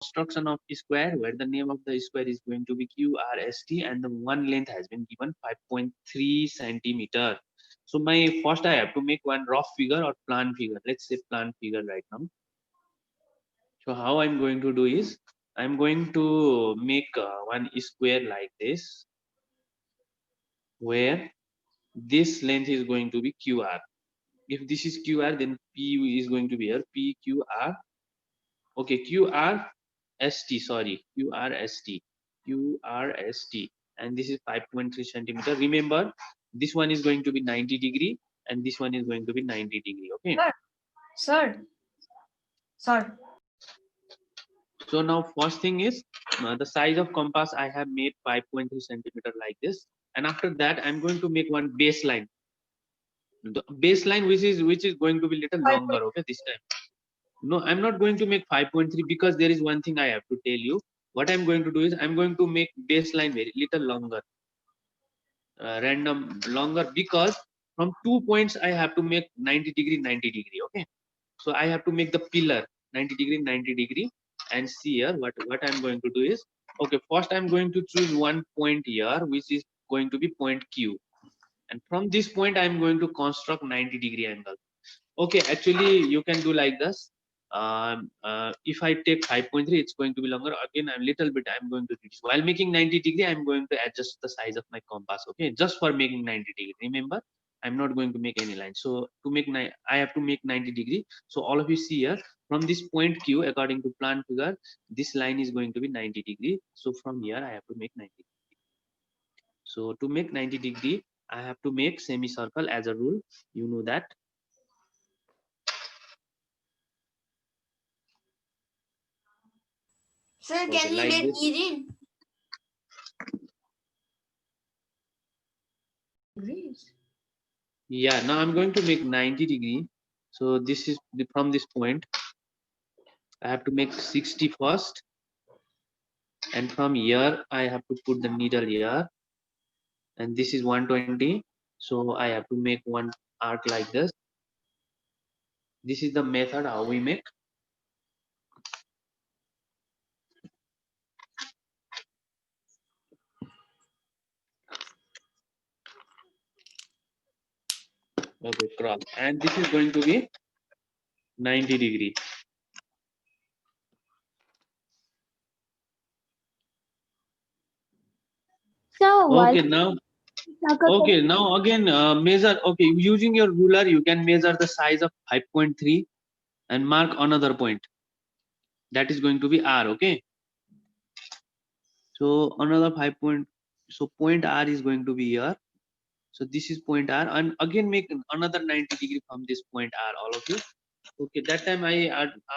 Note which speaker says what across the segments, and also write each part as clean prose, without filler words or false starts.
Speaker 1: construction of square where the name of the square is going to be QRST and the one length has been given 5.3 centimeter. So my first I have to make one rough figure or plan figure. Let's say plan figure right now. So how I'm going to do is I'm going to make one square like this where this length is going to be QR. If this is QR, then P is going to be here PQR. Okay, QRST, sorry, QRST, and this is 5.3 centimeter. Remember, this one is going to be 90 degree and this one is going to be 90 degree. Okay.
Speaker 2: Sir.
Speaker 1: So now first thing is the size of compass I have made 5.3 centimeter like this, and after that I'm going to make one baseline. The baseline which is going to be little longer. Okay, this time. No, I'm not going to make 5.3 because there is one thing I have to tell you. What I'm going to do is I'm going to make baseline very little longer, random longer, because from 2 points I have to make 90 degree, 90 degree. Okay, so I have to make the pillar 90 degree, 90 degree, and see here what I'm going to do is, okay, first I'm going to choose one point here which is going to be point Q, and from this point I'm going to construct 90 degree angle. Okay, actually you can do like this. If I take 5.3, it's going to be longer. Again, I'm little bit I'm going to reduce. While making 90 degree, I'm going to adjust the size of my compass. Okay, just for making 90 degree. Remember, I'm not going to make any line. So to make I have to make 90 degree. So all of you see here, from this point Q, according to plan figure, this line is going to be 90 degree. So from here, I have to make 90 degree. So to make 90 degree, I have to make semicircle as a rule. You know that.
Speaker 2: Sir,
Speaker 1: Okay,
Speaker 2: can you
Speaker 1: like
Speaker 2: let
Speaker 1: this.
Speaker 2: me read? Degrees.
Speaker 1: Yeah, now I'm going to make 90 degree. So this is from this point. I have to make 60 first. And from here, I have to put the needle here. And this is 120. So I have to make one arc like this. This is the method how we make. Okay, cross. And this is going to be 90 degree.
Speaker 3: So
Speaker 1: Okay, now. Okay, now again measure. Okay, using your ruler, you can measure the size of 5.3 and mark another point. That is going to be R. Okay. So another 5 point. So point R is going to be here. So this is point R, and again make another 90 degree from this point R, all of you. Okay, that time I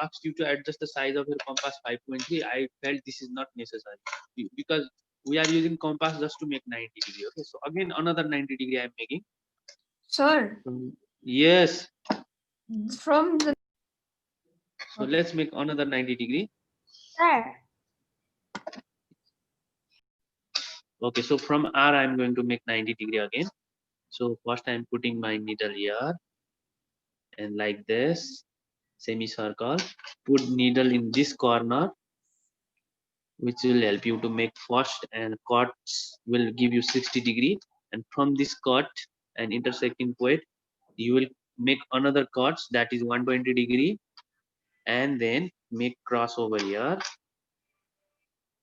Speaker 1: asked you to adjust the size of your compass 5.3. I felt this is not necessary because we are using compass just to make 90 degree. Okay, so again another 90 degree I am making.
Speaker 2: Sir.
Speaker 1: Yes.
Speaker 2: From the.
Speaker 1: So let's make another 90 degree.
Speaker 3: Sir.
Speaker 1: Okay, so from R I'm going to make 90 degree again. So first I'm putting my needle here and like this semicircle. Put needle in this corner, which will help you to make first, and cuts will give you 60 degree, and from this cut and intersecting point you will make another cuts that is 120 degree, and then make cross over here,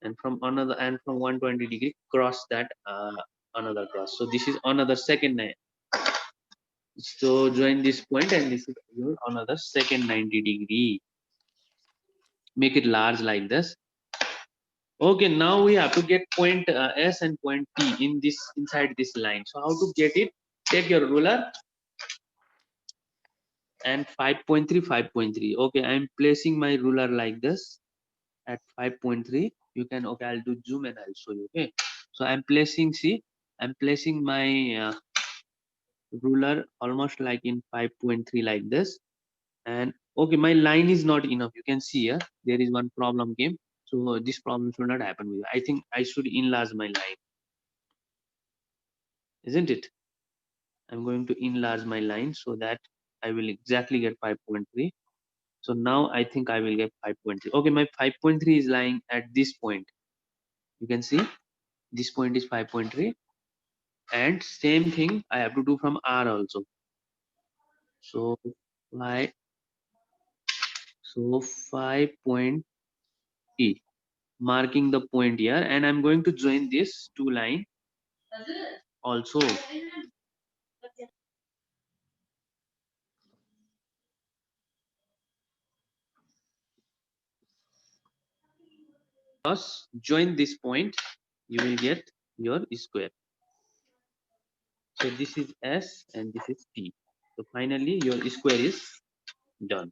Speaker 1: and from 120 degree cross that another cross. So this is another second line. So join this point and this is your another second 90 degree. Make it large like this. Okay, now we have to get point S and point T in this inside this line. So how to get it? Take your ruler and 5.3, 5.3. Okay, I'm placing my ruler like this at 5.3. You can, okay, I'll do zoom and I'll show you. Okay, so I'm placing, see, I'm placing my ruler almost like in 5.3 like this. And okay, my line is not enough. You can see here, there is one problem came. So this problem should not happen with you. I think I should enlarge my line. Isn't it? I'm going to enlarge my line so that I will exactly get 5.3. So now I think I will get 5.3. Okay, my 5.3 is lying at this point. You can see this point is 5.3, and same thing I have to do from R also. So 5.E, marking the point here, and I'm going to join this two line also. Because join this point, you will get your square. So this is S and this is T. So finally your square is done.